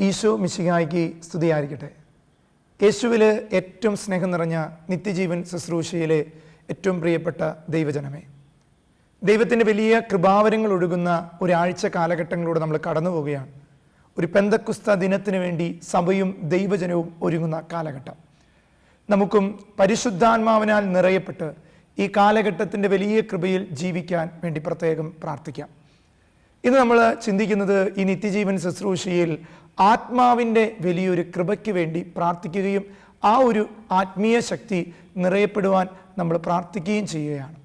ഈശോ മിശിഹായ്ക്ക് സ്തുതിയായിരിക്കട്ടെ. യേശുവിൽ ഏറ്റവും സ്നേഹം നിറഞ്ഞ നിത്യജീവൻ ശുശ്രൂഷയിലെ ഏറ്റവും പ്രിയപ്പെട്ട ദൈവജനമേ, ദൈവത്തിൻ്റെ വലിയ കൃപാവരങ്ങൾ ഒഴുകുന്ന ഒരാഴ്ച കാലഘട്ടങ്ങളിലൂടെ നമ്മൾ കടന്നു പോവുകയാണ്. ഒരു പെന്തക്കുസ്ത ദിനത്തിന് വേണ്ടി സഭയും ദൈവജനവും ഒരുങ്ങുന്ന കാലഘട്ടം. നമുക്കും പരിശുദ്ധാത്മാവിനാൽ നിറയപ്പെട്ട് ഈ കാലഘട്ടത്തിൻ്റെ വലിയ കൃപയിൽ ജീവിക്കാൻ വേണ്ടി പ്രത്യേകം പ്രാർത്ഥിക്കാം. ഇന്ന് നമ്മൾ ചിന്തിക്കുന്നത് ഈ നിത്യജീവൻ ശുശ്രൂഷയിൽ ആത്മാവിൻ്റെ വലിയൊരു കൃപയ്ക്ക് വേണ്ടി പ്രാർത്ഥിക്കുകയും ആ ഒരു ആത്മീയ ശക്തി നിറയപ്പെടുവാൻ നമ്മൾ പ്രാർത്ഥിക്കുകയും ചെയ്യുകയാണ്.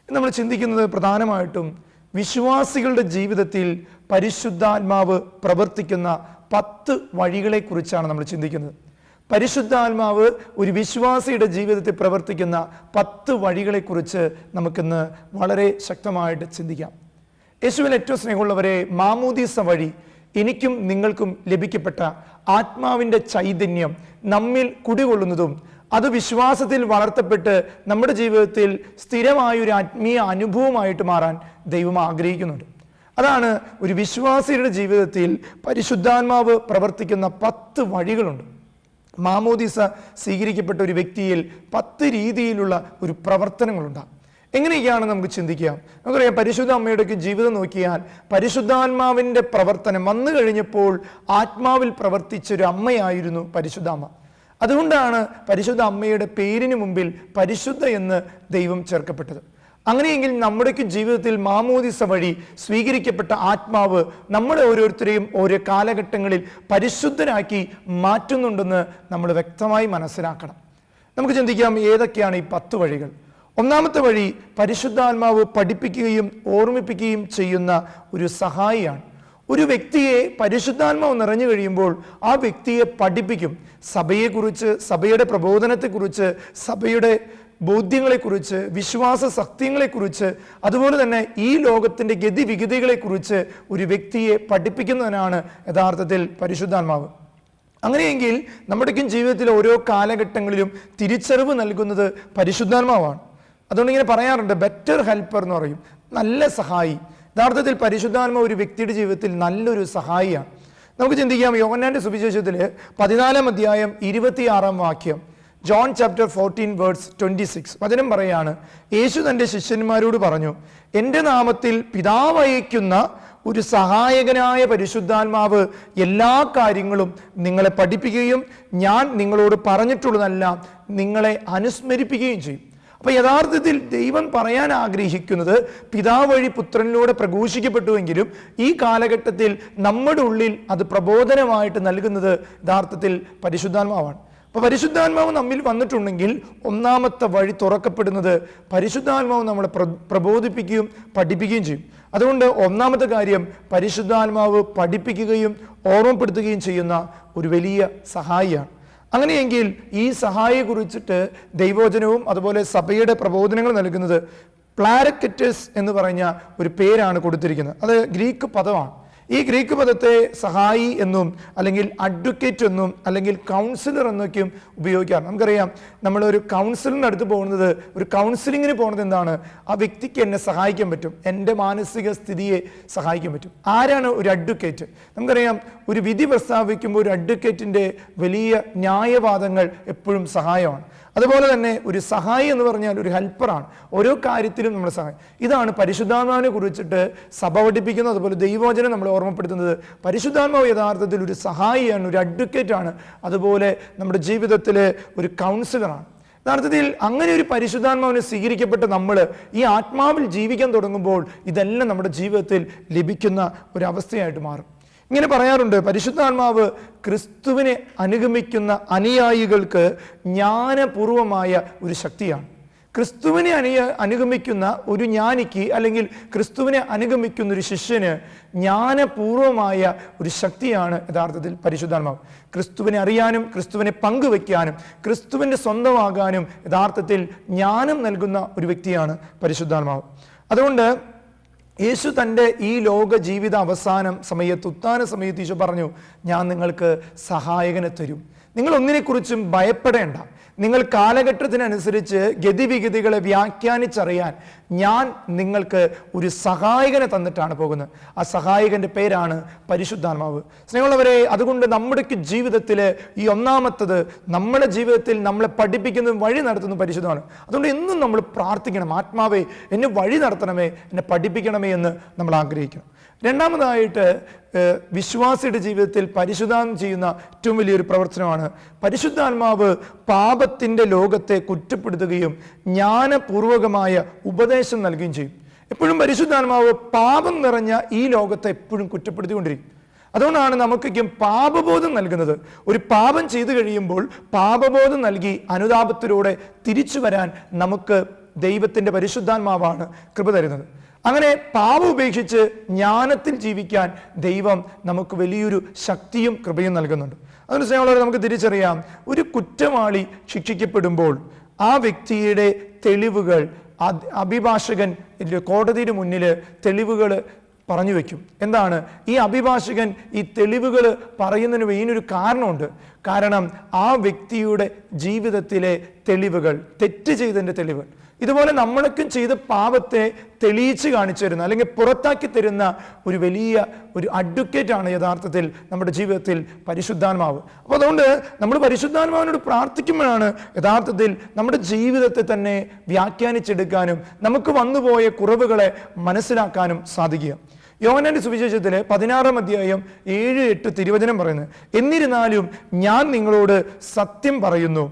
നമ്മൾ ചിന്തിക്കുന്നത് പ്രധാനമായിട്ടും വിശ്വാസികളുടെ ജീവിതത്തിൽ പരിശുദ്ധാത്മാവ് പ്രവർത്തിക്കുന്ന 10 വഴികളെക്കുറിച്ചാണ് നമ്മൾ ചിന്തിക്കുന്നത്. പരിശുദ്ധാത്മാവ് ഒരു വിശ്വാസിയുടെ ജീവിതത്തിൽ പ്രവർത്തിക്കുന്ന 10 വഴികളെക്കുറിച്ച് നമുക്കിന്ന് വളരെ ശക്തമായിട്ട് ചിന്തിക്കാം. യേശുവിൽ ഏറ്റവും സ്നേഹമുള്ളവരെ, മാമോദീസ വഴി എനിക്കും നിങ്ങൾക്കും ലഭിക്കപ്പെട്ട ആത്മാവിൻ്റെ ചൈതന്യം നമ്മിൽ കുടികൊള്ളുന്നതും അത് വിശ്വാസത്തിൽ വളർത്തപ്പെട്ട് നമ്മുടെ ജീവിതത്തിൽ സ്ഥിരമായൊരു ആത്മീയ അനുഭവമായിട്ട് മാറാൻ ദൈവം ആഗ്രഹിക്കുന്നുണ്ട്. അതാണ് ഒരു വിശ്വാസിയുടെ ജീവിതത്തിൽ പരിശുദ്ധാത്മാവ് പ്രവർത്തിക്കുന്ന 10 വഴികളുണ്ട്. മാമോദീസ സ്വീകരിക്കപ്പെട്ട ഒരു വ്യക്തിയിൽ 10 രീതിയിലുള്ള ഒരു പ്രവർത്തനങ്ങളുണ്ടാകും. എങ്ങനെയൊക്കെയാണ് നമുക്ക് ചിന്തിക്കാം. നമുക്കറിയാം, പരിശുദ്ധ അമ്മയുടെയൊക്കെ ജീവിതം നോക്കിയാൽ പരിശുദ്ധാത്മാവിൻ്റെ പ്രവർത്തനം വന്നു കഴിഞ്ഞപ്പോൾ ആത്മാവിൽ പ്രവർത്തിച്ചൊരു അമ്മയായിരുന്നു പരിശുദ്ധ അമ്മ. അതുകൊണ്ടാണ് പരിശുദ്ധ അമ്മയുടെ പേരിന് മുമ്പിൽ പരിശുദ്ധ എന്ന് ദൈവം ചേർക്കപ്പെട്ടത്. അങ്ങനെയെങ്കിൽ നമ്മുടെയൊക്കെ ജീവിതത്തിൽ മാമോദീസ വഴി സ്വീകരിക്കപ്പെട്ട ആത്മാവ് നമ്മളെ ഓരോരുത്തരെയും ഓരോ കാലഘട്ടങ്ങളിൽ പരിശുദ്ധരാക്കി മാറ്റുന്നുണ്ടെന്ന് നമ്മൾ വ്യക്തമായി മനസ്സിലാക്കണം. നമുക്ക് ചിന്തിക്കാം, ഏതൊക്കെയാണ് ഈ 10 വഴികൾ. ഒന്നാമത്തെ വഴി, പരിശുദ്ധാത്മാവ് പഠിപ്പിക്കുകയും ഓർമ്മിപ്പിക്കുകയും ചെയ്യുന്ന ഒരു സഹായിയാണ്. ഒരു വ്യക്തിയെ പരിശുദ്ധാത്മാവ് നിറഞ്ഞു കഴിയുമ്പോൾ ആ വ്യക്തിയെ പഠിപ്പിക്കും. സഭയെക്കുറിച്ച്, സഭയുടെ പ്രബോധനത്തെക്കുറിച്ച്, സഭയുടെ ബോധ്യങ്ങളെക്കുറിച്ച്, വിശ്വാസ സത്യങ്ങളെക്കുറിച്ച്, അതുപോലെ തന്നെ ഈ ലോകത്തിൻ്റെ ഗതിവിഗതികളെക്കുറിച്ച് ഒരു വ്യക്തിയെ പഠിപ്പിക്കുന്നതിനാണ് യഥാർത്ഥത്തിൽ പരിശുദ്ധാത്മാവ്. അങ്ങനെയെങ്കിൽ നമ്മുടെയൊക്കെ ജീവിതത്തിൽ ഓരോ കാലഘട്ടങ്ങളിലും തിരിച്ചറിവ് നൽകുന്നത് പരിശുദ്ധാത്മാവാണ്. അതുകൊണ്ട് ഇങ്ങനെ പറയാറുണ്ട്, ബെറ്റർ ഹെൽപ്പർ എന്ന് പറയും, നല്ല സഹായി. യഥാർത്ഥത്തിൽ പരിശുദ്ധാത്മാവ് ഒരു വ്യക്തിയുടെ ജീവിതത്തിൽ നല്ലൊരു സഹായിയാണ്. നമുക്ക് ചിന്തിക്കാം, യോഹന്നാന്റെ സുവിശേഷത്തിൽ 14-ാം അധ്യായം 26-ാം വാക്യം, ജോൺ ചാപ്റ്റർ 14 വേഴ്സ് 26 വചനം പറയാണ്, യേശു തൻ്റെ ശിഷ്യന്മാരോട് പറഞ്ഞു, എൻ്റെ നാമത്തിൽ പിതാവ് അയക്കുന്ന ഒരു സഹായകനായ പരിശുദ്ധാത്മാവ് എല്ലാ കാര്യങ്ങളും നിങ്ങളെ പഠിപ്പിക്കുകയും ഞാൻ നിങ്ങളോട് പറഞ്ഞിട്ടുള്ളതെല്ലാം നിങ്ങളെ അനുസ്മരിപ്പിക്കുകയും ചെയ്യും. അപ്പോൾ യഥാർത്ഥത്തിൽ ദൈവം പറയാൻ ആഗ്രഹിക്കുന്നത് പിതാവ് വഴി പുത്രനിലൂടെ പ്രഘോഷിക്കപ്പെട്ടുവെങ്കിലും ഈ കാലഘട്ടത്തിൽ നമ്മുടെ ഉള്ളിൽ അത് പ്രബോധനമായിട്ട് നൽകുന്നത് യഥാർത്ഥത്തിൽ പരിശുദ്ധാത്മാവാണ്. അപ്പോൾ പരിശുദ്ധാത്മാവ് നമ്മിൽ വന്നിട്ടുണ്ടെങ്കിൽ ഒന്നാമത്തെ വഴി തുറക്കപ്പെടുന്നത് പരിശുദ്ധാത്മാവ് നമ്മളെ പ്രബോധിപ്പിക്കുകയും പഠിപ്പിക്കുകയും ചെയ്യും. അതുകൊണ്ട് ഒന്നാമത്തെ കാര്യം, പരിശുദ്ധാത്മാവ് പഠിപ്പിക്കുകയും ഓർമ്മപ്പെടുത്തുകയും ചെയ്യുന്ന ഒരു വലിയ സഹായിയാണ്. അങ്ങനെയെങ്കിൽ ഈ സഹായിയെക്കുറിച്ചിട്ട് ദൈവവചനവും അതുപോലെ സഭയുടെ പ്രബോധനങ്ങൾ നൽകുന്നത് പ്ലാരക്കെറ്റസ് എന്ന് പറഞ്ഞ ഒരു പേരാണ് കൊടുത്തിരിക്കുന്നത്. അത് ഗ്രീക്ക് പദമാണ്. ഈ ഗ്രീക്ക് പദത്തെ സഹായി എന്നും അല്ലെങ്കിൽ അഡ്വക്കേറ്റ് എന്നും അല്ലെങ്കിൽ കൗൺസിലർ എന്നൊക്കെയും ഉപയോഗിക്കാറ്. നമുക്കറിയാം, നമ്മളൊരു കൗൺസിലറിൻ്റെ അടുത്ത് പോകുന്നത്, ഒരു കൗൺസിലിങ്ങിന് പോകുന്നത് എന്താണ്? ആ വ്യക്തിക്ക് എന്നെ സഹായിക്കാൻ പറ്റും, എൻ്റെ മാനസിക സ്ഥിതിയെ സഹായിക്കാൻ പറ്റും. ആരാണ് ഒരു അഡ്വക്കേറ്റ്? നമുക്കറിയാം, ഒരു വിധി പ്രസ്താവിക്കുമ്പോൾ ഒരു അഡ്വക്കേറ്റിൻ്റെ വലിയ ന്യായവാദങ്ങൾ എപ്പോഴും സഹായമാണ്. അതുപോലെ തന്നെ ഒരു സഹായി എന്ന് പറഞ്ഞാൽ ഒരു ഹെൽപ്പറാണ്. ഓരോ കാര്യത്തിലും നമ്മൾ സഹായം. ഇതാണ് പരിശുദ്ധാത്മാവിനെ കുറിച്ചിട്ട് സഭ പഠിപ്പിക്കുന്നത്. അതുപോലെ ദൈവവചനം നമ്മൾ ഓർമ്മപ്പെടുത്തുന്നത്, പരിശുദ്ധാത്മാവ് യഥാർത്ഥത്തിൽ ഒരു സഹായിയാണ്, ഒരു അഡ്വക്കേറ്റാണ്, അതുപോലെ നമ്മുടെ ജീവിതത്തിലെ ഒരു കൗൺസിലറാണ്. യഥാർത്ഥത്തിൽ അങ്ങനെ ഒരു പരിശുദ്ധാത്മാവിനെ സ്വീകരിക്കപ്പെട്ട നമ്മൾ ഈ ആത്മാവിൽ ജീവിക്കാൻ തുടങ്ങുമ്പോൾ ഇതെല്ലാം നമ്മുടെ ജീവിതത്തിൽ ലഭിക്കുന്ന ഒരവസ്ഥയായിട്ട് മാറും. ഇങ്ങനെ പറയാറുണ്ട്, പരിശുദ്ധാത്മാവ് ക്രിസ്തുവിനെ അനുഗമിക്കുന്ന അനുയായികൾക്ക് ജ്ഞാനപൂർവമായ ഒരു ശക്തിയാണ്. ക്രിസ്തുവിനെ അനുഗമിക്കുന്ന ഒരു ജ്ഞാനിക്ക് അല്ലെങ്കിൽ ക്രിസ്തുവിനെ അനുഗമിക്കുന്ന ഒരു ശിഷ്യന് ജ്ഞാനപൂർവമായ ഒരു ശക്തിയാണ് യഥാർത്ഥത്തിൽ പരിശുദ്ധാത്മാവ്. ക്രിസ്തുവിനെ അറിയാനും ക്രിസ്തുവിനെ പങ്കുവെക്കാനും ക്രിസ്തുവിൻ്റെ സ്വന്തമാകാനും യഥാർത്ഥത്തിൽ ജ്ഞാനം നൽകുന്ന ഒരു വ്യക്തിയാണ് പരിശുദ്ധാത്മാവ്. അതുകൊണ്ട് യേശു തൻ്റെ ഈ ലോക ജീവിത അവസാനം സമയത്ത്, ഉത്ഥാന സമയത്ത് ഈശോ പറഞ്ഞു, ഞാൻ നിങ്ങൾക്ക് സഹായകനെ തരും, നിങ്ങൾ ഒന്നിനെക്കുറിച്ചും ഭയപ്പെടേണ്ട, നിങ്ങൾ കാലഘട്ടത്തിനനുസരിച്ച് ഗതിവിഗതികളെ വ്യാഖ്യാനിച്ചറിയാൻ ഞാൻ നിങ്ങൾക്ക് ഒരു സഹായകനെ തന്നിട്ടാണ് പോകുന്നത്. ആ സഹായകന്റെ പേരാണ് പരിശുദ്ധാത്മാവ്. സ്നേഹമുള്ളവരെ, അതുകൊണ്ട് നമ്മുടെ ജീവിതത്തിൽ ഈ ഒന്നാമത്തത്, നമ്മുടെ ജീവിതത്തിൽ നമ്മളെ പഠിപ്പിക്കുന്നതും വഴി നടത്തുന്നതും പരിശുദ്ധമാണ്. അതുകൊണ്ട് എന്നും നമ്മൾ പ്രാർത്ഥിക്കണം, ആത്മാവേ എന്നെ വഴി നടത്തണമേ, എന്നെ പഠിപ്പിക്കണമേ എന്ന് നമ്മൾ ആഗ്രഹിക്കണം. രണ്ടാമതായിട്ട്, വിശ്വാസിയുടെ ജീവിതത്തിൽ പരിശുദ്ധാത്മ ചെയ്യുന്ന ഏറ്റവും വലിയൊരു പ്രവർത്തനമാണ് പരിശുദ്ധാത്മാവ് പാപത്തിൻ്റെ ലോകത്തെ കുറ്റപ്പെടുത്തുകയും ജ്ഞാനപൂർവകമായ ഉപദേശം നൽകുകയും ചെയ്യും. എപ്പോഴും പരിശുദ്ധാത്മാവ് പാപം നിറഞ്ഞ ഈ ലോകത്തെ എപ്പോഴും കുറ്റപ്പെടുത്തിക്കൊണ്ടിരിക്കും. അതുകൊണ്ടാണ് നമുക്കും പാപബോധം നൽകുന്നത്. ഒരു പാപം ചെയ്തു കഴിയുമ്പോൾ പാപബോധം നൽകി അനുതാപത്തിലൂടെ തിരിച്ചു വരാൻ നമുക്ക് ദൈവത്തിൻ്റെ പരിശുദ്ധാത്മാവാണ് കൃപ തരുന്നത്. അങ്ങനെ പാപം ഉപേക്ഷിച്ച് ജ്ഞാനത്തിൽ ജീവിക്കാൻ ദൈവം നമുക്ക് വലിയൊരു ശക്തിയും കൃപയും നൽകുന്നുണ്ട്. അതിന് സ്നേഹമുള്ളവരെ, നമുക്ക് തിരിച്ചറിയാം, ഒരു കുറ്റവാളി ശിക്ഷിക്കപ്പെടുമ്പോൾ ആ വ്യക്തിയുടെ തെളിവുകൾ അഭിഭാഷകൻ കോടതിയുടെ മുന്നിൽ തെളിവുകൾ പറഞ്ഞു വയ്ക്കും. എന്താണ് ഈ അഭിഭാഷകൻ ഈ തെളിവുകൾ പറയുന്നതിന് മെയിനൊരു കാരണമുണ്ട്. കാരണം ആ വ്യക്തിയുടെ ജീവിതത്തിലെ തെളിവുകൾ, തെറ്റ് ചെയ്തതിൻ്റെ തെളിവുകൾ, ഇതുപോലെ നമ്മളൊക്കെ ചെയ്ത പാപത്തെ തെളിയിച്ച് കാണിച്ചു തരുന്ന അല്ലെങ്കിൽ പുറത്താക്കി തരുന്ന ഒരു വലിയ ഒരു അഡ്വക്കേറ്റാണ് യഥാർത്ഥത്തിൽ നമ്മുടെ ജീവിതത്തിൽ പരിശുദ്ധാത്മാവ്. അപ്പോൾ അതുകൊണ്ട് നമ്മൾ പരിശുദ്ധാത്മാവിനോട് പ്രാർത്ഥിക്കുമ്പോഴാണ് യഥാർത്ഥത്തിൽ നമ്മുടെ ജീവിതത്തെ തന്നെ വ്യാഖ്യാനിച്ചെടുക്കാനും നമുക്ക് വന്നുപോയ കുറവുകളെ മനസ്സിലാക്കാനും സാധിക്കുക. യോഹന്നാന്റെ സുവിശേഷത്തിലെ 16-ാം അധ്യായം 7-8 തിരുവചനം പറയുന്നത്, എന്നിരുന്നാലും ഞാൻ നിങ്ങളോട് സത്യം പറയുന്നു,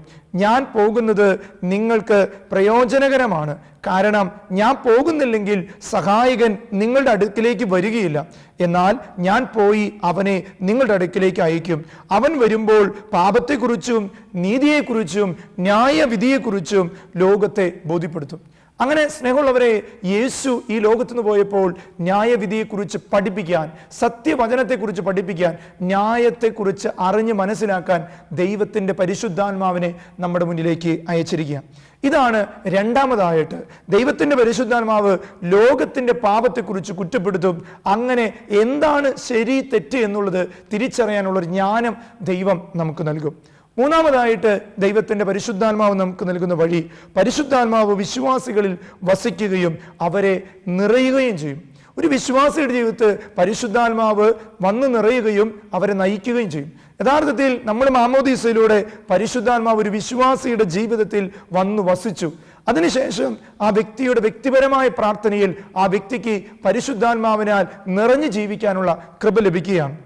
ഞാൻ പോകുന്നത് നിങ്ങൾക്ക് പ്രയോജനകരമാണ്. കാരണം ഞാൻ പോകുന്നില്ലെങ്കിൽ സഹായകൻ നിങ്ങളുടെ അടുക്കിലേക്ക് വരികയില്ല. എന്നാൽ ഞാൻ പോയി അവനെ നിങ്ങളുടെ അടുക്കിലേക്ക് അയക്കും. അവൻ വരുമ്പോൾ പാപത്തെക്കുറിച്ചും നീതിയെക്കുറിച്ചും ന്യായവിധിയെക്കുറിച്ചും ലോകത്തെ ബോധ്യപ്പെടുത്തും. അങ്ങനെ സ്നേഹമുള്ളവരെ, യേശു ഈ ലോകത്തുനിന്ന് പോയപ്പോൾ ന്യായവിധിയെക്കുറിച്ച് പഠിപ്പിക്കാൻ, സത്യവചനത്തെക്കുറിച്ച് പഠിപ്പിക്കാൻ, ന്യായത്തെക്കുറിച്ച് അറിഞ്ഞ് മനസ്സിലാക്കാൻ ദൈവത്തിൻ്റെ പരിശുദ്ധാത്മാവിനെ നമ്മുടെ മുന്നിലേക്ക് അയച്ചിരിക്കുക. ഇതാണ് രണ്ടാമതായിട്ട്, ദൈവത്തിൻ്റെ പരിശുദ്ധാത്മാവ് ലോകത്തിൻ്റെ പാപത്തെക്കുറിച്ച് കുറ്റപ്പെടുത്തും. അങ്ങനെ എന്താണ് ശരി തെറ്റ് എന്നുള്ളത് തിരിച്ചറിയാനുള്ളൊരു ജ്ഞാനം ദൈവം നമുക്ക് നൽകും. മൂന്നാമതായിട്ട്, ദൈവത്തിൻ്റെ പരിശുദ്ധാത്മാവ് നമുക്ക് നൽകുന്ന വഴി, പരിശുദ്ധാത്മാവ് വിശ്വാസികളിൽ വസിക്കുകയും അവരെ നിറയുകയും ചെയ്യും. ഒരു വിശ്വാസിയുടെ ജീവിതത്തിൽ പരിശുദ്ധാത്മാവ് വന്ന് നിറയുകയും അവരെ നയിക്കുകയും ചെയ്യും. യഥാർത്ഥത്തിൽ നമ്മൾ മാമോദീസയിലൂടെ പരിശുദ്ധാത്മാവ് ഒരു വിശ്വാസിയുടെ ജീവിതത്തിൽ വന്നു വസിച്ചു. അതിനുശേഷം ആ വ്യക്തിയുടെ വ്യക്തിപരമായ പ്രാർത്ഥനയിൽ ആ വ്യക്തിക്ക് പരിശുദ്ധാത്മാവിനാൽ നിറഞ്ഞു ജീവിക്കാനുള്ള കൃപ ലഭിക്കുകയാണ്.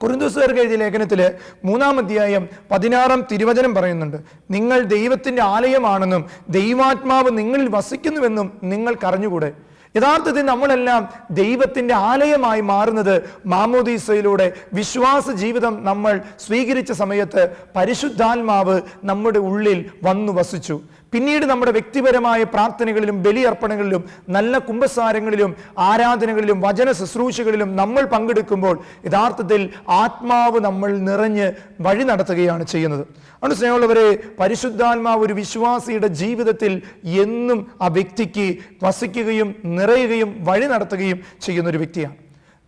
കൊരിന്ത്യർ എഴുതിയ ലേഖനത്തിൽ 3-ാം അധ്യായം 16-ാം തിരുവചനം പറയുന്നുണ്ട്, നിങ്ങൾ ദൈവത്തിൻ്റെ ആലയമാണെന്നും ദൈവാത്മാവ് നിങ്ങളിൽ വസിക്കുന്നുവെന്നും നിങ്ങൾക്കറിഞ്ഞുകൂടെ. യഥാർത്ഥത്തിൽ നമ്മളെല്ലാം ദൈവത്തിൻ്റെ ആലയമായി മാറുന്നത് മാമോദീസയിലൂടെ. വിശ്വാസ ജീവിതം നമ്മൾ സ്വീകരിച്ച സമയത്ത് പരിശുദ്ധാത്മാവ് നമ്മുടെ ഉള്ളിൽ വന്നു വസിച്ചു. പിന്നീട് നമ്മുടെ വ്യക്തിപരമായ പ്രാർത്ഥനകളിലും ബലിയർപ്പണങ്ങളിലും നല്ല കുമ്പസാരങ്ങളിലും ആരാധനകളിലും വചന ശുശ്രൂഷകളിലും നമ്മൾ പങ്കെടുക്കുമ്പോൾ യഥാർത്ഥത്തിൽ ആത്മാവ് നമ്മൾ നിറഞ്ഞ് വഴി നടത്തുകയാണ് ചെയ്യുന്നത്. അതുകൊണ്ട് സ്നേഹമുള്ളവരെ, പരിശുദ്ധാത്മാവ് ഒരു വിശ്വാസിയുടെ ജീവിതത്തിൽ എന്നും ആ വ്യക്തിക്ക് വസിക്കുകയും നിറയുകയും വഴി നടത്തുകയും ചെയ്യുന്ന ഒരു വ്യക്തിയാണ്.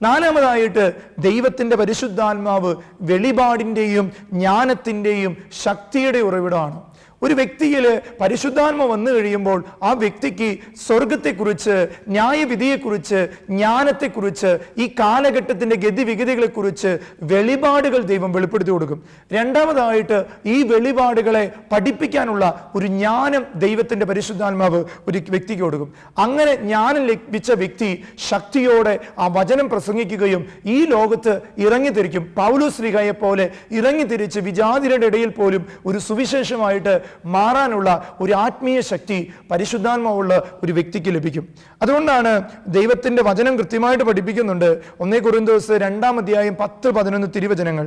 നാലാമതായിട്ട്, ദൈവത്തിൻ്റെ പരിശുദ്ധാത്മാവ് വെളിപാടിൻ്റെയും ജ്ഞാനത്തിൻ്റെയും ശക്തിയുടെ ഉറവിടമാണ്. ഒരു വ്യക്തിയിൽ പരിശുദ്ധാത്മ വന്നു കഴിയുമ്പോൾ ആ വ്യക്തിക്ക് സ്വർഗത്തെക്കുറിച്ച്, ന്യായവിധിയെക്കുറിച്ച്, ജ്ഞാനത്തെക്കുറിച്ച്, ഈ കാലഘട്ടത്തിൻ്റെ ഗതിവിഗതികളെക്കുറിച്ച് വെളിപാടുകൾ ദൈവം വെളിപ്പെടുത്തി കൊടുക്കും. രണ്ടാമതായിട്ട്, ഈ വെളിപാടുകളെ പഠിപ്പിക്കാനുള്ള ഒരു ജ്ഞാനം ദൈവത്തിൻ്റെ പരിശുദ്ധാത്മാവ് ഒരു വ്യക്തിക്ക് കൊടുക്കും. അങ്ങനെ ജ്ഞാനം ലഭിച്ച വ്യക്തി ശക്തിയോടെ ആ വചനം പ്രസംഗിക്കുകയും ഈ ലോകത്ത് ഇറങ്ങിത്തിരിക്കും. പൗലോസ് ശ്ലീഹായെ പോലെ ഇറങ്ങിത്തിരിച്ച് വിജാതിരുടെ ഇടയിൽ പോലും ഒരു സുവിശേഷമായിട്ട് മാറാനുള്ള ഒരു ആത്മീയ ശക്തി പരിശുദ്ധാത്മാവുള്ള ഒരു വ്യക്തിക്ക് ലഭിക്കും. അതുകൊണ്ടാണ് ദൈവത്തിൻ്റെ വചനം കൃത്യമായിട്ട് പഠിപ്പിക്കുന്നുണ്ട്. 1 കൊരിന്ത്യർ 2-ാം അധ്യായം 10-11 തിരുവചനങ്ങൾ,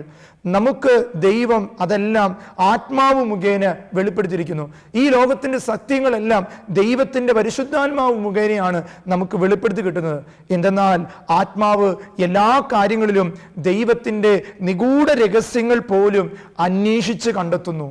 നമുക്ക് ദൈവം അതെല്ലാം ആത്മാവ് മുഖേന വെളിപ്പെടുത്തിയിരിക്കുന്നു. ഈ ലോകത്തിൻ്റെ സത്യങ്ങളെല്ലാം ദൈവത്തിൻ്റെ പരിശുദ്ധാത്മാവ് മുഖേനയാണ് നമുക്ക് വെളിപ്പെടുത്തി കിട്ടുന്നത്. എന്തെന്നാൽ ആത്മാവ് എല്ലാ കാര്യങ്ങളിലും ദൈവത്തിൻ്റെ നിഗൂഢ രഹസ്യങ്ങൾ പോലും അന്വേഷിച്ച് കണ്ടെത്തുന്നു.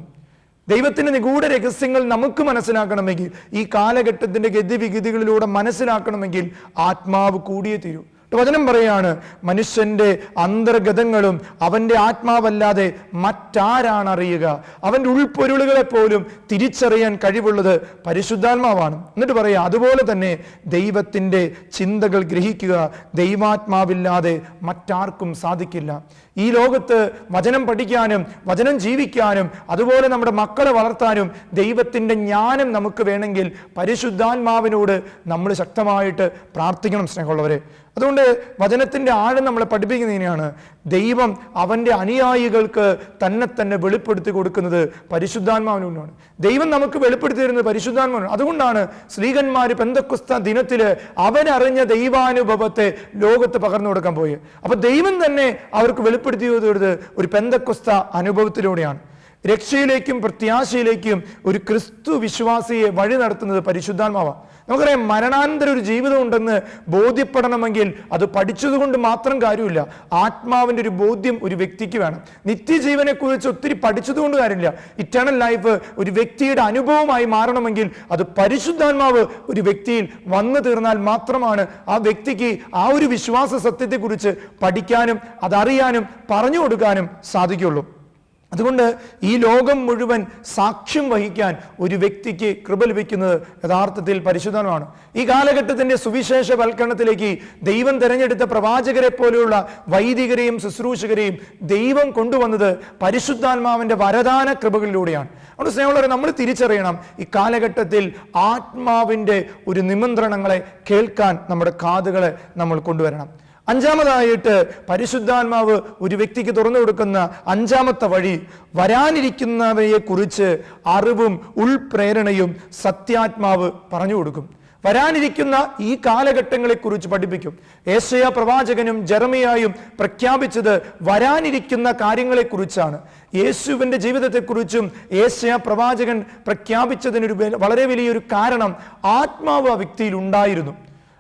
ദൈവത്തിൻ്റെ നിഗൂഢ രഹസ്യങ്ങൾ നമുക്ക് മനസ്സിലാക്കണമെങ്കിൽ, ഈ കാലഘട്ടത്തിൻ്റെ ഗതിവിഗതികളിലൂടെ മനസ്സിലാക്കണമെങ്കിൽ ആത്മാവ് കൂടിയേ തീരൂ. വചനം പറയാണ്, മനുഷ്യന്റെ അന്തർഗതങ്ങളും അവന്റെ ആത്മാവല്ലാതെ മറ്റാരാണ് അറിയുക? അവന്റെ ഉൾപ്പൊരുളുകളെ പോലും തിരിച്ചറിയാൻ കഴിവുള്ളത് പരിശുദ്ധാത്മാവാണ്. എന്നിട്ട് പറയാ, അതുപോലെ തന്നെ ദൈവത്തിന്റെ ചിന്തകൾ ഗ്രഹിക്കുക ദൈവാത്മാവില്ലാതെ മറ്റാർക്കും സാധിക്കില്ല. ഈ ലോകത്ത് വചനം പഠിക്കാനും വചനം ജീവിക്കാനും അതുപോലെ നമ്മുടെ മക്കളെ വളർത്താനും ദൈവത്തിന്റെ ജ്ഞാനം നമുക്ക് വേണമെങ്കിൽ പരിശുദ്ധാത്മാവിനോട് നമ്മൾ ശക്തമായിട്ട് പ്രാർത്ഥിക്കണം സ്നേഹമുള്ളവരെ. അതുകൊണ്ട് വചനത്തിന്റെ ആഴം നമ്മളെ പഠിപ്പിക്കുന്നതിനാണ് ദൈവം അവന്റെ അനുയായികൾക്ക് തന്നെ വെളിപ്പെടുത്തി കൊടുക്കുന്നത് പരിശുദ്ധാത്മാവിനോടാണ്. ദൈവം നമുക്ക് വെളിപ്പെടുത്തി തരുന്നത് പരിശുദ്ധാത്മാവിനാണ്. അതുകൊണ്ടാണ് സ്ലീഹന്മാര് പെന്തക്കോസ്ത ദിനത്തില് അവരറിഞ്ഞ ദൈവാനുഭവത്തെ ലോകത്ത് പകർന്നു കൊടുക്കാൻ പോയി. അപ്പൊ ദൈവം തന്നെ അവർക്ക് വെളിപ്പെടുത്തി കൊടുത്തത് ഒരു പെന്തക്കോസ്ത അനുഭവത്തിലൂടെയാണ്. രക്ഷയിലേക്കും പ്രത്യാശയിലേക്കും ഒരു ക്രിസ്തു വിശ്വാസിയെ വഴി നടത്തുന്നത് പരിശുദ്ധാത്മാവാണ്. നമുക്കറിയാം, മരണാനന്തര ഒരു ജീവിതം ഉണ്ടെന്ന് ബോധ്യപ്പെടണമെങ്കിൽ അത് പഠിച്ചതുകൊണ്ട് മാത്രം കാര്യമില്ല. ആത്മാവിൻ്റെ ഒരു ബോധ്യം ഒരു വ്യക്തിക്ക് വേണം. നിത്യജീവനെ കുറിച്ച് ഒത്തിരി പഠിച്ചതുകൊണ്ട് കാര്യമില്ല. ഇറ്റേണൽ ലൈഫ് ഒരു വ്യക്തിയുടെ അനുഭവമായി മാറണമെങ്കിൽ അത് പരിശുദ്ധാത്മാവ് ഒരു വ്യക്തിയിൽ വന്നു തീർന്നാൽ മാത്രമാണ് ആ വ്യക്തിക്ക് ആ ഒരു വിശ്വാസ സത്യത്തെക്കുറിച്ച് പഠിക്കാനും അതറിയാനും പറഞ്ഞു കൊടുക്കാനും സാധിക്കുള്ളൂ. അതുകൊണ്ട് ഈ ലോകം മുഴുവൻ സാക്ഷ്യം വഹിക്കാൻ ഒരു വ്യക്തിക്ക് കൃപ ലഭിക്കുന്നത് യഥാർത്ഥത്തിൽ പരിശുദ്ധമാണ്. ഈ കാലഘട്ടത്തിന്റെ സുവിശേഷവൽക്കരണത്തിലേക്ക് ദൈവം തിരഞ്ഞെടുത്ത പ്രവാചകരെ പോലെയുള്ള വൈദികരെയും ശുശ്രൂഷകരെയും ദൈവം കൊണ്ടുവന്നത് പരിശുദ്ധാത്മാവിന്റെ വരദാന കൃപകളിലൂടെയാണ്. അതുകൊണ്ട് സ്നേഹമുള്ളവരെ, നമ്മൾ തിരിച്ചറിയണം, ഈ കാലഘട്ടത്തിൽ ആത്മാവിന്റെ ഒരു നിമന്ത്രണങ്ങളെ കേൾക്കാൻ നമ്മുടെ കാതുകളെ നമ്മൾ കൊണ്ടുവരണം. അഞ്ചാമതായിട്ട് പരിശുദ്ധാത്മാവ് ഒരു വ്യക്തിക്ക് തുറന്നു കൊടുക്കുന്ന അഞ്ചാമത്തെ വഴി, വരാനിരിക്കുന്നവയെ കുറിച്ച് അറിവും ഉൾപ്രേരണയും സത്യാത്മാവ് പറഞ്ഞു കൊടുക്കും. വരാനിരിക്കുന്ന ഈ കാലഘട്ടങ്ങളെ കുറിച്ച് പഠിപ്പിക്കും. ഏശയ്യാ പ്രവാചകനും ജെറമിയായും പ്രഖ്യാപിച്ചത് വരാനിരിക്കുന്ന കാര്യങ്ങളെ കുറിച്ചാണ്. യേശുവിന്റെ ജീവിതത്തെക്കുറിച്ചും ഏശയ്യാ പ്രവാചകൻ പ്രഖ്യാപിച്ചതിനൊരു വളരെ വലിയൊരു കാരണം ആത്മാവ് ആ വ്യക്തിയിൽ ഉണ്ടായിരുന്നു.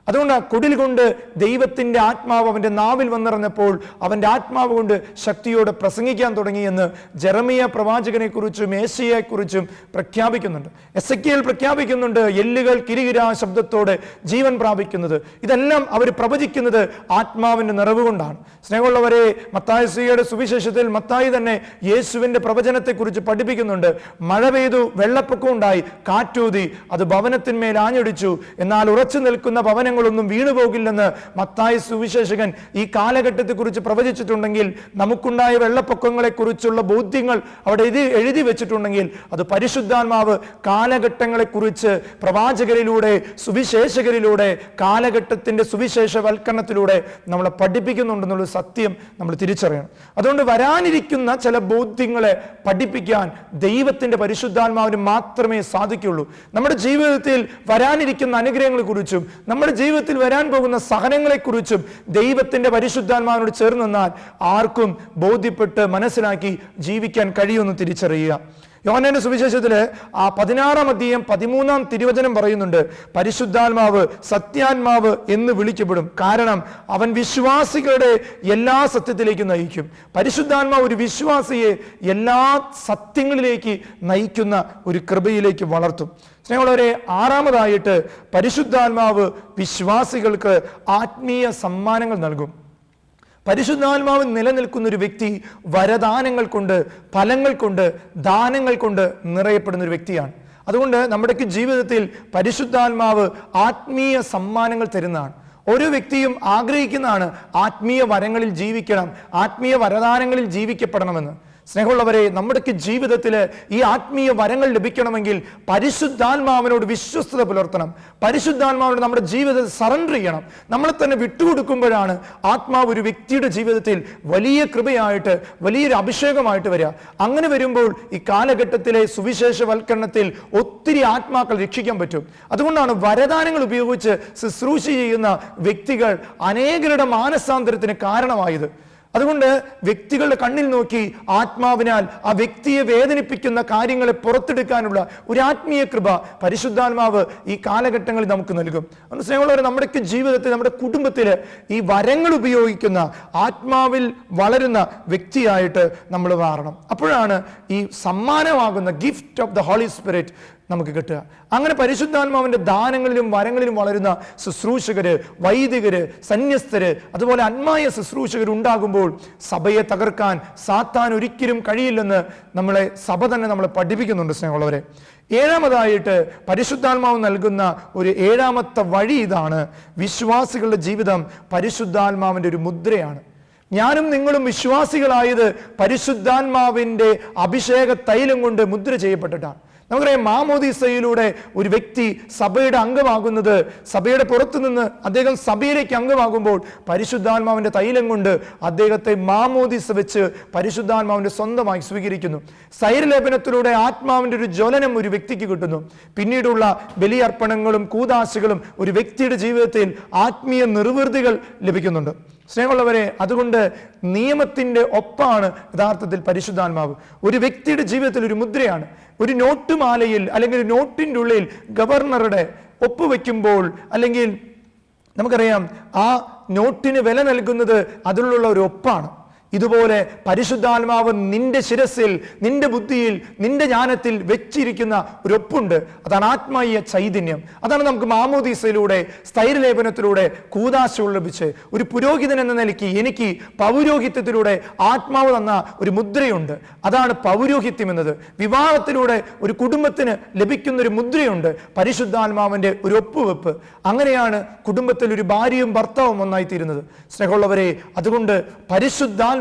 അതുകൊണ്ട് കുടിൽ കൊണ്ട് ദൈവത്തിന്റെ ആത്മാവ് അവന്റെ നാവിൽ വന്നിറങ്ങപ്പോൾ അവന്റെ ആത്മാവ് കൊണ്ട് ശക്തിയോടെ പ്രസംഗിക്കാൻ തുടങ്ങിയെന്ന് ജെറമിയ പ്രവാചകനെ കുറിച്ചും ഏശയ്യയെ കുറിച്ചും പ്രഖ്യാപിക്കുന്നുണ്ട്. എസെക്കിയേൽ പ്രഖ്യാപിക്കുന്നുണ്ട്, എല്ലുകൾ കിരികിരാ ശബ്ദത്തോടെ ജീവൻ പ്രാപിക്കുന്നത്. ഇതെല്ലാം അവർ പ്രവചിക്കുന്നത് ആത്മാവിന്റെ നിറവ് കൊണ്ടാണ്. സ്നേഹമുള്ളവരെ, മത്തായിയുടെ സുവിശേഷത്തിൽ മത്തായി തന്നെ യേശുവിന്റെ പ്രവചനത്തെക്കുറിച്ച് പഠിപ്പിക്കുന്നുണ്ട്. മഴ പെയ്തു, വെള്ളപ്പൊക്കം ഉണ്ടായി, കാറ്റൂതി, അത് ഭവനത്തിന്മേൽ ആഞ്ഞടിച്ചു, എന്നാൽ ഉറച്ചു നിൽക്കുന്ന ഭവനങ്ങളൊന്നും വീണുപോകില്ലെന്ന് മത്തായി സുവിശേഷകൻ ഈ കാലഘട്ടത്തെക്കുറിച്ച് പ്രവചിച്ചിട്ടുണ്ടെങ്കിൽ, നമുക്കുണ്ടായ വെള്ളപ്പൊക്കങ്ങളെ കുറിച്ചുള്ള ബോധ്യങ്ങൾ അവിടെ എഴുതി വെച്ചിട്ടുണ്ടെങ്കിൽ, അത് പരിശുദ്ധാത്മാവ് കാലഘട്ടങ്ങളെ കുറിച്ച് പ്രവാചകരിലൂടെ സുവിശേഷകരിലൂടെ കാലഘട്ടത്തിന്റെ സുവിശേഷവൽക്കരണത്തിലൂടെ നമ്മളെ പഠിപ്പിക്കുന്നുണ്ടെന്നുള്ള സത്യം നമ്മൾ തിരിച്ചറിയണം. അതുകൊണ്ട് വരാനിരിക്കുന്ന ചില ബോധ്യങ്ങളെ പഠിപ്പിക്കാൻ ദൈവത്തിന്റെ പരിശുദ്ധാത്മാവിന് മാത്രമേ സാധിക്കുള്ളൂ. നമ്മുടെ ജീവിതത്തിൽ വരാനിരിക്കുന്ന അനുഗ്രഹങ്ങളെ കുറിച്ചും നമ്മുടെ ജീവിതത്തിൽ വരാൻ പോകുന്ന സഹനങ്ങളെക്കുറിച്ചും ദൈവത്തിന്റെ പരിശുദ്ധാത്മാവിനോട് ചേർന്ന് നിന്നാൽ ആർക്കും ബോധ്യപ്പെട്ട് മനസ്സിലാക്കി ജീവിക്കാൻ കഴിയുമെന്ന് തിരിച്ചറിയുക. യോഹന്നാന്റെ സുവിശേഷത്തില് 16-ാം അധ്യായം 13-ാം തിരുവചനം പറയുന്നുണ്ട്, പരിശുദ്ധാത്മാവ് സത്യാത്മാവ് എന്ന് വിളിക്കപ്പെടും, കാരണം അവൻ വിശ്വാസികളുടെ എല്ലാ സത്യത്തിലേക്കും നയിക്കും. പരിശുദ്ധാത്മാവ് ഒരു വിശ്വാസിയെ എല്ലാ സത്യങ്ങളിലേക്ക് നയിക്കുന്ന ഒരു കൃപയിലേക്ക് വളർത്തും. സ്നേഹമുള്ളവരെ, ആറാമതായിട്ട് പരിശുദ്ധാത്മാവ് വിശ്വാസികൾക്ക് ആത്മീയ സമ്മാനങ്ങൾ നൽകും. പരിശുദ്ധാത്മാവ് നിലനിൽക്കുന്ന ഒരു വ്യക്തി വരദാനങ്ങൾ കൊണ്ട്, ഫലങ്ങൾ കൊണ്ട്, ദാനങ്ങൾ കൊണ്ട് നിറയപ്പെടുന്ന ഒരു വ്യക്തിയാണ്. അതുകൊണ്ട് നമ്മുടെയൊക്കെ ജീവിതത്തിൽ പരിശുദ്ധാത്മാവ് ആത്മീയ സമ്മാനങ്ങൾ തരുന്നതാണ്. ഓരോ വ്യക്തിയും ആഗ്രഹിക്കുന്നതാണ് ആത്മീയ വരങ്ങളിൽ ജീവിക്കണം, ആത്മീയ വരദാനങ്ങളിൽ ജീവിക്കപ്പെടണമെന്ന്. സ്നേഹമുള്ളവരെ, നമ്മുടെയൊക്കെ ജീവിതത്തിൽ ഈ ആത്മീയ വരങ്ങൾ ലഭിക്കണമെങ്കിൽ പരിശുദ്ധാത്മാവിനോട് വിശ്വസ്തത പുലർത്തണം. പരിശുദ്ധാത്മാവിനോട് നമ്മുടെ ജീവിതത്തിൽ സറണ്ടർ ചെയ്യണം. നമ്മളെ തന്നെ വിട്ടുകൊടുക്കുമ്പോഴാണ് ആത്മാവ് ഒരു വ്യക്തിയുടെ ജീവിതത്തിൽ വലിയ കൃപയായിട്ട്, വലിയൊരു അഭിഷേകമായിട്ട് വരിക. അങ്ങനെ വരുമ്പോൾ ഈ കാലഘട്ടത്തിലെ സുവിശേഷവൽക്കരണത്തിൽ ഒത്തിരി ആത്മാക്കൾ രക്ഷിക്കാൻ പറ്റും. അതുകൊണ്ടാണ് വരദാനങ്ങൾ ഉപയോഗിച്ച് ശുശ്രൂഷ ചെയ്യുന്ന വ്യക്തികൾ അനേകരുടെ മാനസാന്തരത്തിന് കാരണമായത്. അതുകൊണ്ട് വ്യക്തികളുടെ കണ്ണിൽ നോക്കി ആത്മാവിനാൽ ആ വ്യക്തിയെ വേദനിപ്പിക്കുന്ന കാര്യങ്ങളെ പുറത്തെടുക്കാനുള്ള ഒരു ആത്മീയ കൃപ പരിശുദ്ധാത്മാവ് ഈ കാലഘട്ടങ്ങളിൽ നമുക്ക് നൽകും. അതുകൊണ്ട് സ്നേഹമുള്ളവരെ, നമ്മുടെയൊക്കെ ജീവിതത്തിൽ, നമ്മുടെ കുടുംബത്തിൽ ഈ വരങ്ങൾ ഉപയോഗിക്കുന്ന, ആത്മാവിൽ വളരുന്ന വ്യക്തിയായിട്ട് നമ്മൾ മാറണം. അപ്പോഴാണ് ഈ സമ്മാനമാകുന്ന gift of the holy spirit നമുക്ക് കിട്ടുക. അങ്ങനെ പരിശുദ്ധാത്മാവിൻ്റെ ദാനങ്ങളിലും വരങ്ങളിലും വളരുന്ന ശുശ്രൂഷകര്, വൈദികര്, സന്യസ്തര്, അതുപോലെ ആത്മായ ശുശ്രൂഷകർ ഉണ്ടാകുമ്പോൾ സഭയെ തകർക്കാൻ സാത്താൻ ഒരിക്കലും കഴിയില്ലെന്ന് സഭ തന്നെ നമ്മളെ പഠിപ്പിക്കുന്നുണ്ട് സ്നേഹമുള്ളവരെ. ഏഴാമതായിട്ട് പരിശുദ്ധാത്മാവ് നൽകുന്ന ഒരു ഏഴാമത്തെ വഴി ഇതാണ്: വിശ്വാസികളുടെ ജീവിതം പരിശുദ്ധാത്മാവിൻ്റെ ഒരു മുദ്രയാണ്. ഞാനും നിങ്ങളും വിശ്വാസികളായത് പരിശുദ്ധാത്മാവിൻ്റെ അഭിഷേക തൈലം കൊണ്ട് മുദ്ര ചെയ്യപ്പെട്ടിട്ടാണ്. നമുക്കറിയാം, മാമോദീസയിലൂടെ ഒരു വ്യക്തി സഭയുടെ അംഗമാകുന്നത്, സഭയുടെ പുറത്തു നിന്ന് അദ്ദേഹം സഭയിലേക്ക് അംഗമാകുമ്പോൾ പരിശുദ്ധാത്മാവിൻ്റെ തൈലം കൊണ്ട് അദ്ദേഹത്തെ മാമോദീസ വെച്ച് പരിശുദ്ധാത്മാവിൻ്റെ സ്വന്തമായി സ്വീകരിക്കുന്നു. സൈരലേപനത്തിലൂടെ ആത്മാവിൻ്റെ ഒരു ജ്വലനം ഒരു വ്യക്തിക്ക് കിട്ടുന്നു. പിന്നീടുള്ള ബലിയർപ്പണങ്ങളും കൂദാശകളും ഒരു വ്യക്തിയുടെ ജീവിതത്തിൽ ആത്മീയ നിർവൃതികൾ ലഭിക്കുന്നുണ്ട്. സ്നേഹമുള്ളവരെ, അതുകൊണ്ട് നിയമത്തിൻ്റെ ഒപ്പാണ് യഥാർത്ഥത്തിൽ പരിശുദ്ധാത്മാവ്. ഒരു വ്യക്തിയുടെ ജീവിതത്തിൽ ഒരു മുദ്രയാണ്. ഒരു നോട്ടുമാലയിൽ അല്ലെങ്കിൽ ഒരു നോട്ടിൻ്റെ ഉള്ളിൽ ഗവർണറുടെ ഒപ്പ് വയ്ക്കുമ്പോൾ, അല്ലെങ്കിൽ നമുക്കറിയാം ആ നോട്ടിന് വില നൽകുന്നത് അതിലുള്ള ഒരു ഒപ്പാണ്. ഇതുപോലെ പരിശുദ്ധാത്മാവ് നിന്റെ ശിരസിൽ, നിന്റെ ബുദ്ധിയിൽ, നിന്റെ ജ്ഞാനത്തിൽ വെച്ചിരിക്കുന്ന ഒരു ഒപ്പുണ്ട്. അതാണ് ആത്മീയ ചൈതന്യം. അതാണ് നമുക്ക് മാമോദീസയിലൂടെ, സ്ഥൈര്യലേപനത്തിലൂടെ കൂദാശകൾ ലഭിച്ച് ഒരു പുരോഹിതൻ എന്ന നിലയ്ക്ക് എനിക്ക് പൗരോഹിത്യത്തിലൂടെ ആത്മാവ് തന്ന ഒരു മുദ്രയുണ്ട്. അതാണ് പൗരോഹിത്യം എന്നത്. വിവാഹത്തിലൂടെ ഒരു കുടുംബത്തിന് ലഭിക്കുന്ന ഒരു മുദ്രയുണ്ട്, പരിശുദ്ധാത്മാവിൻ്റെ ഒരു ഒപ്പുവെപ്പ്. അങ്ങനെയാണ് കുടുംബത്തിൽ ഒരു ഭാര്യയും ഭർത്താവും ഒന്നായി തീരുന്നത്. സ്നേഹമുള്ളവരെ, അതുകൊണ്ട് പരിശുദ്ധാത്മാവിൻ്റെ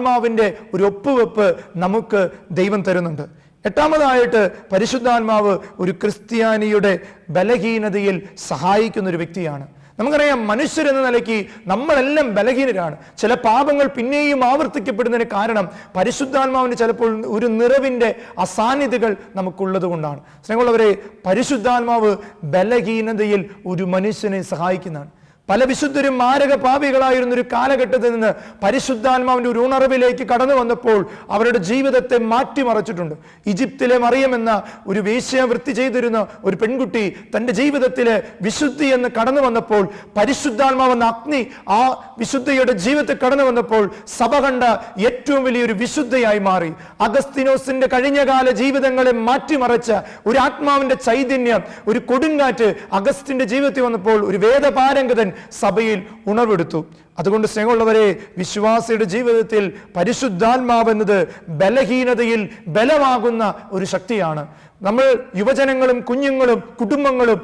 ഒരു ഒപ്പുവെപ്പ് നമുക്ക് ദൈവം തരുന്നുണ്ട്. എട്ടാമതായിട്ട് പരിശുദ്ധാത്മാവ് ഒരു ക്രിസ്ത്യാനിയുടെ ബലഹീനതയിൽ സഹായിക്കുന്ന ഒരു വ്യക്തിയാണ്. നമുക്കറിയാം, മനുഷ്യരെന്ന നിലയ്ക്ക് നമ്മളെല്ലാം ബലഹീനരാണ്. ചില പാപങ്ങൾ പിന്നെയും ആവർത്തിക്കപ്പെടുന്നതിന് കാരണം പരിശുദ്ധാത്മാവിന് ചിലപ്പോൾ ഒരു നിറവിൻ്റെ അസാന്നിധ്യങ്ങൾ നമുക്കുള്ളത് കൊണ്ടാണ്. സ്നേഹമുള്ളവരെ, പരിശുദ്ധാത്മാവ് ബലഹീനതയിൽ ഒരു മനുഷ്യനെ സഹായിക്കുന്നതാണ്. പല വിശുദ്ധരും മാരക പാപികളായിരുന്ന ഒരു കാലഘട്ടത്തിൽ നിന്ന് പരിശുദ്ധാത്മാവിൻ്റെ ഒരു ഉണർവിലേക്ക് കടന്നു വന്നപ്പോൾ അവരുടെ ജീവിതത്തെ മാറ്റിമറിച്ചിട്ടുണ്ട്. ഈജിപ്തിലെ മറിയം എന്ന ഒരു വേശ്യാവൃത്തി ചെയ്തിരുന്ന ഒരു പെൺകുട്ടി തൻ്റെ ജീവിതത്തിലെ വിശുദ്ധി എന്ന് കടന്നു വന്നപ്പോൾ, പരിശുദ്ധാത്മാവെന്ന അഗ്നി ആ വിശുദ്ധിയുടെ ജീവിതത്തിൽ കടന്നു വന്നപ്പോൾ സഭ കണ്ട ഏറ്റവും വലിയൊരു വിശുദ്ധയായി മാറി. അഗസ്തീനോസിന്റെ കഴിഞ്ഞകാല ജീവിതങ്ങളെ മാറ്റിമറിച്ച ഒരു ആത്മാവിന്റെ ചൈതന്യം, ഒരു കൊടുങ്കാറ്റ് അഗസ്റ്റിന്റെ ജീവിതത്തിൽ വന്നപ്പോൾ ഒരു വേദപാരംഗതൻ സഭയിൽ ഉണർവെടുത്തു. അതുകൊണ്ട് സ്നേഹമുള്ളവരെ, വിശ്വാസിയുടെ ജീവിതത്തിൽ പരിശുദ്ധാത്മാവ് എന്നത് ബലഹീനതയിൽ ബലമാകുന്ന ഒരു ശക്തിയാണ്. നമ്മൾ യുവജനങ്ങളും കുഞ്ഞുങ്ങളും കുടുംബങ്ങളും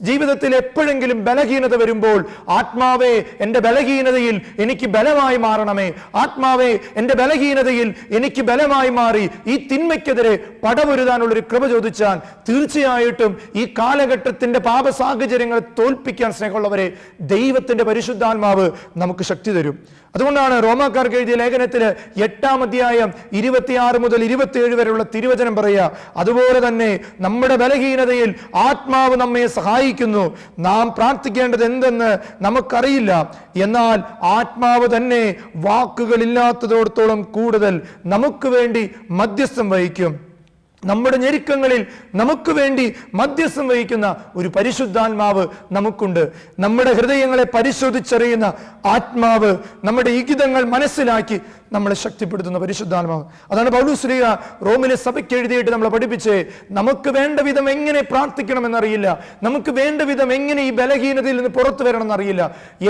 ജീവിതത്തിൽ എപ്പോഴെങ്കിലും ബലഹീനത വരുമ്പോൾ, ആത്മാവേ എൻ്റെ ബലഹീനതയിൽ എനിക്ക് ബലമായി മാറണമേ, ആത്മാവേ എൻ്റെ ബലഹീനതയിൽ എനിക്ക് ബലമായി മാറി ഈ തിന്മയ്ക്കെതിരെ പടപൊരുതാനുള്ളൊരു കൃപ ചോദിച്ചാൽ തീർച്ചയായിട്ടും ഈ കാലഘട്ടത്തിന്റെ പാപ സാഹചര്യങ്ങളെ തോൽപ്പിക്കാൻ സ്നേഹമുള്ളവരെ ദൈവത്തിന്റെ പരിശുദ്ധാത്മാവ് നമുക്ക് ശക്തി തരും. അതുകൊണ്ടാണ് റോമാക്കാർക്ക് എഴുതിയ ലേഖനത്തിൽ 8-ാം അധ്യായം 26 മുതൽ 27 വരെയുള്ള തിരുവചനം പറയുക, അതുപോലെ തന്നെ നമ്മുടെ ബലഹീനതയിൽ ആത്മാവ് നമ്മെ സഹായിക്കുന്നു. നാം പ്രാർത്ഥിക്കേണ്ടത് എന്തെന്ന് നമുക്കറിയില്ല, എന്നാൽ ആത്മാവ് തന്നെ വാക്കുകളില്ലാത്തതോടത്തോളം കൂടുതൽ നമുക്ക് വേണ്ടി മധ്യസ്ഥം വഹിക്കും. നമ്മുടെ ഞെരുക്കങ്ങളിൽ നമുക്ക് വേണ്ടി മധ്യസ്ഥം വഹിക്കുന്ന ഒരു പരിശുദ്ധാത്മാവ് നമുക്കുണ്ട്. നമ്മുടെ ഹൃദയങ്ങളെ പരിശോധിച്ചറിയുന്ന ആത്മാവ്, നമ്മുടെ ഇംഗിതങ്ങൾ മനസ്സിലാക്കി നമ്മളെ ശക്തിപ്പെടുത്തുന്ന പരിശുദ്ധാത്മാവ്. അതാണ് പൗലോസ് ശ്ലീഹ റോമിലെ സഭയ്ക്ക് എഴുതിയിട്ട് നമ്മളെ പഠിപ്പിച്ച്, നമുക്ക് വേണ്ട വിധം എങ്ങനെ പ്രാർത്ഥിക്കണമെന്നറിയില്ല, നമുക്ക് വേണ്ട വിധം എങ്ങനെ ഈ ബലഹീനതയിൽ നിന്ന് പുറത്തു വരണം എന്നറിയില്ല,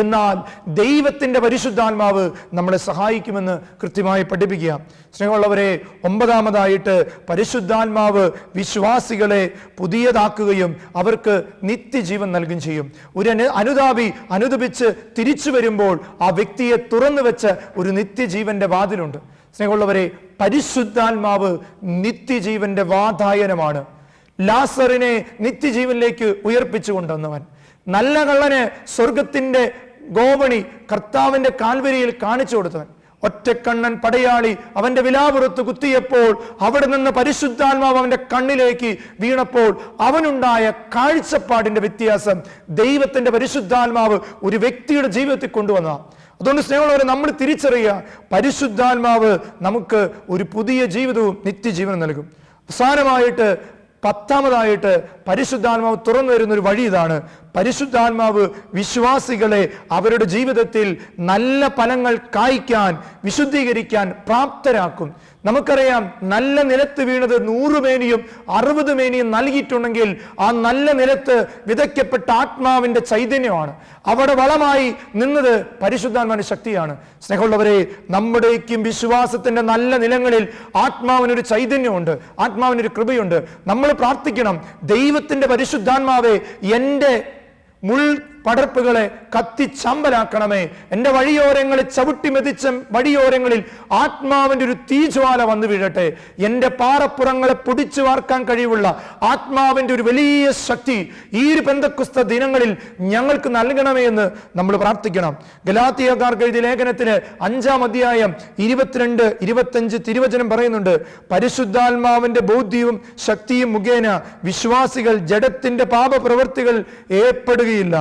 എന്നാൽ ദൈവത്തിന്റെ പരിശുദ്ധാത്മാവ് നമ്മളെ സഹായിക്കുമെന്ന് കൃത്യമായി പഠിപ്പിക്കുക. സ്നേഹമുള്ളവരെ, 9-ാമതായിട്ട് പരിശുദ്ധാത്മാവ് വിശ്വാസികളെ പുതിയതാക്കുകയും അവർക്ക് നിത്യജീവൻ നൽകുകയും ചെയ്യും. ഒരു അനുതാപി അനുദപിച്ച് തിരിച്ചു വരുമ്പോൾ ആ വ്യക്തിയെ തുറന്നു വെച്ച ഒരു നിത്യജീവന്റെ വാതിലുണ്ട്. സ്നേഹമുള്ളവരെ, പരിശുദ്ധാത്മാവ് നിത്യജീവന്റെ വാതായനമാണ്. ലാസറിനെ നിത്യജീവനിലേക്ക് ഉയർപ്പിച്ചു കൊണ്ടുവന്നവൻ, നല്ല കള്ളന് സ്വർഗത്തിന്റെ ഗോവണി കർത്താവിന്റെ കാൽവരിയിൽ കാണിച്ചു കൊടുത്തവൻ, ഒറ്റക്കണ്ണൻ പടയാളി അവന്റെ വിലാപുറത്ത് കുത്തിയപ്പോൾ അവിടെ നിന്ന് പരിശുദ്ധാത്മാവ് അവന്റെ കണ്ണിലേക്ക് വീണപ്പോൾ അവനുണ്ടായ കാഴ്ചപ്പാടിന്റെ വ്യത്യാസം ദൈവത്തിന്റെ പരിശുദ്ധാത്മാവ് ഒരു വ്യക്തിയുടെ ജീവിതത്തിൽ കൊണ്ടുവന്ന. അതുകൊണ്ട് സ്നേഹമുള്ളവരെ, നമ്മൾ തിരിച്ചറിയുക, പരിശുദ്ധാത്മാവ് നമുക്ക് ഒരു പുതിയ ജീവിതവും നിത്യജീവനും നൽകും. അവസാനമായിട്ട് 10-ാമതായിട്ട് പരിശുദ്ധാത്മാവ് തുറന്നു വരുന്ന ഒരു വഴി ഇതാണ്: പരിശുദ്ധാത്മാവ് വിശ്വാസികളെ അവരുടെ ജീവിതത്തിൽ നല്ല ഫലങ്ങൾ കായ്ക്കാൻ, വിശുദ്ധീകരിക്കാൻ പ്രാപ്തരാക്കും. നമുക്കറിയാം, നല്ല നിലത്ത് വീണത് 100 മേനിയും 60 മേനിയും നൽകിയിട്ടുണ്ടെങ്കിൽ ആ നല്ല നിലത്ത് വിതയ്ക്കപ്പെട്ട ആത്മാവിന്റെ ചൈതന്യമാണ്. അവിടെ വളമായി നിന്നത് പരിശുദ്ധാത്മാവിന്റെ ശക്തിയാണ്. സ്നേഹമുള്ളവരെ, നമ്മുടേക്കും വിശ്വാസത്തിന്റെ നല്ല നിലങ്ങളിൽ ആത്മാവിനൊരു ചൈതന്യമുണ്ട്, ആത്മാവിനൊരു കൃപയുണ്ട്. നമ്മൾ പ്രാർത്ഥിക്കണം, ദൈവത്തിന്റെ പരിശുദ്ധാത്മാവേ, എൻ്റെ പടർപ്പുകളെ കത്തിച്ചമ്പലാക്കണമേ. എൻ്റെ വഴിയോരങ്ങളിൽ ചവിട്ടി മെതിച്ച വഴിയോരങ്ങളിൽ ആത്മാവിൻ്റെ ഒരു തീജ്വാല വന്നു വീഴട്ടെ. എൻ്റെ പാറപ്പുറങ്ങളെ പൊടിച്ചു വാർക്കാൻ കഴിവുള്ള ആത്മാവിൻ്റെ ഒരു വലിയ ശക്തി ഈ ഒരു പെന്തക്കോസ്ത് ദിനങ്ങളിൽ ഞങ്ങൾക്ക് നൽകണമേ എന്ന് നമ്മൾ പ്രാർത്ഥിക്കണം. ഗലാത്യക്കാർക്ക് എഴുതിയ ലേഖനത്തിന് 5-ാം അധ്യായം 22-25 തിരുവചനം പറയുന്നുണ്ട്, പരിശുദ്ധാത്മാവിന്റെ ബോധ്യവും ശക്തിയും മുഖേന വിശ്വാസികൾ ജഡത്തിന്റെ പാപപ്രവൃത്തികൾ ഏർപ്പെടുകയില്ല.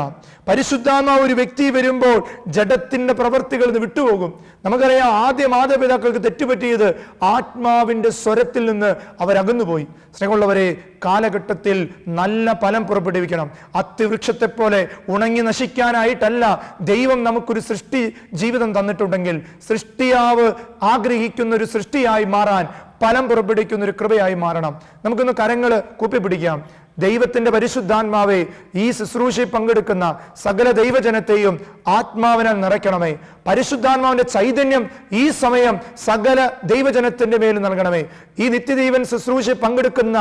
പരിശുദ്ധാത്മാവ് ഒരു വ്യക്തി വരുമ്പോൾ ജഡത്തിന്റെ പ്രവൃത്തികൾ വിട്ടുപോകും. നമുക്കറിയാം, ആദ്യ മാതാപിതാക്കൾക്ക് തെറ്റുപറ്റിയത് ആത്മാവിന്റെ സ്വരത്തിൽ നിന്ന് അവരകന്നുപോയി. സ്നേഹമുള്ളവരെ, കാലഘട്ടത്തിൽ നല്ല ഫലം പുറപ്പെടുവിക്കണം. അത്തിവൃക്ഷത്തെ പോലെ ഉണങ്ങി നശിക്കാനായിട്ടല്ല ദൈവം നമുക്കൊരു സൃഷ്ടി ജീവിതം തന്നിട്ടുണ്ടെങ്കിൽ, സൃഷ്ടിയാവ് ആഗ്രഹിക്കുന്ന ഒരു സൃഷ്ടിയായി മാറാൻ, ഫലം പുറപ്പെടുവിക്കുന്ന ഒരു കൃപയായി മാറണം. നമുക്കൊന്ന് കരങ്ങൾ കൂപ്പിപ്പിടിക്കാം. ദൈവത്തിന്റെ പരിശുദ്ധാത്മാവെ, ഈ ശുശ്രൂഷയിൽ പങ്കെടുക്കുന്ന സകല ദൈവജനത്തെയും ആത്മാവിനാൽ നിറയ്ക്കണമേ. പരിശുദ്ധാത്മാവിന്റെ ചൈതന്യം ഈ സമയം സകല ദൈവജനത്തിന്റെ മേൽ നൽകണമേ. ഈ നിത്യജീവൻ ശുശ്രൂഷയിൽ പങ്കെടുക്കുന്ന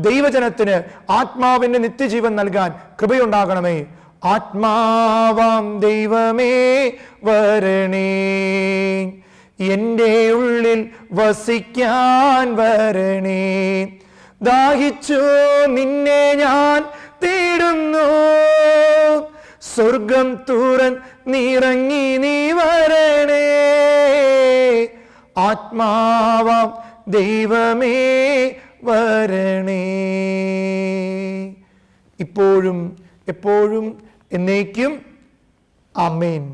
ദൈവജനത്തിന് ആത്മാവിന്റെ നിത്യജീവൻ നൽകാൻ കൃപയുണ്ടാകണമേ. ആത്മാവാം ദൈവമേ വരണേ, എൻ്റെ ഉള്ളിൽ വസിക്കാൻ വരണേ. ദാഹിച്ചു നിന്നെ ഞാൻ തേടുന്നു, സ്വർഗം തുറന്നിറങ്ങി നീ വരണേ. ആത്മാവാം ദൈവമേ വരണേ. ഇപ്പോഴും എപ്പോഴും എന്നേക്കും ആമേൻ.